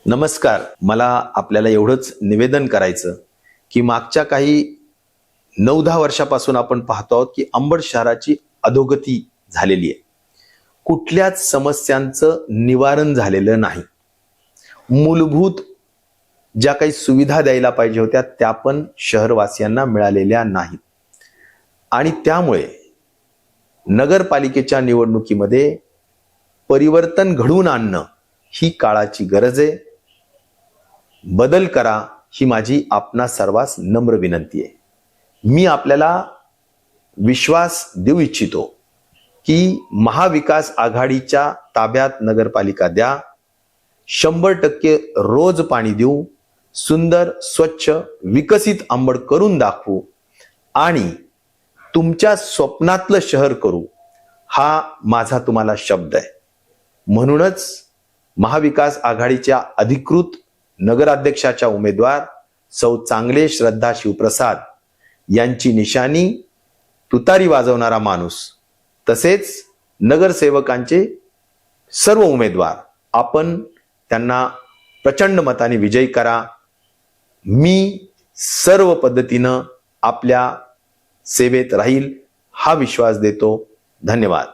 नमस्कार. मला आपल्याला एवढंच निवेदन करायचं की मागच्या काही 9-10 वर्षापासून आपण पाहतो आहोत की अंबड शहराची अधोगती झालेली आहे. कुठल्याच समस्यांचं निवारण झालेलं नाही. मूलभूत ज्या काही सुविधा द्यायला पाहिजे होत्या त्या पण शहरवासियांना मिळालेल्या नाहीत. आणि त्यामुळे नगरपालिकेच्या निवडणुकीमध्ये परिवर्तन घडवून आणणं ही काळाची गरज आहे. बदल करा ही माझी आपणा सर्वांस नम्र विनंती आहे. मी आपल्याला विश्वास देऊ इच्छितो की महाविकास आघाडीच्या ताब्यात नगरपालिका द्या. 100% रोज पाणी देऊ, सुंदर स्वच्छ विकसित अंबड करून दाखवू आणि तुमच्या स्वप्नातलं शहर करू, हा माझा तुम्हाला शब्द आहे. म्हणूनच महाविकास आघाडीच्या अधिकृत नगराध्यक्षाच्या उमेदवार सौ चांगले श्रद्धा शिवप्रसाद यांची निशाणी तुतारी वाजवणारा माणूस, तसेच नगरसेवकांचे सर्व उमेदवार, आपण त्यांना प्रचंड मताने विजयी करा. मी सर्व पद्धतीनं आपल्या सेवेत राहील हा विश्वास देतो. धन्यवाद.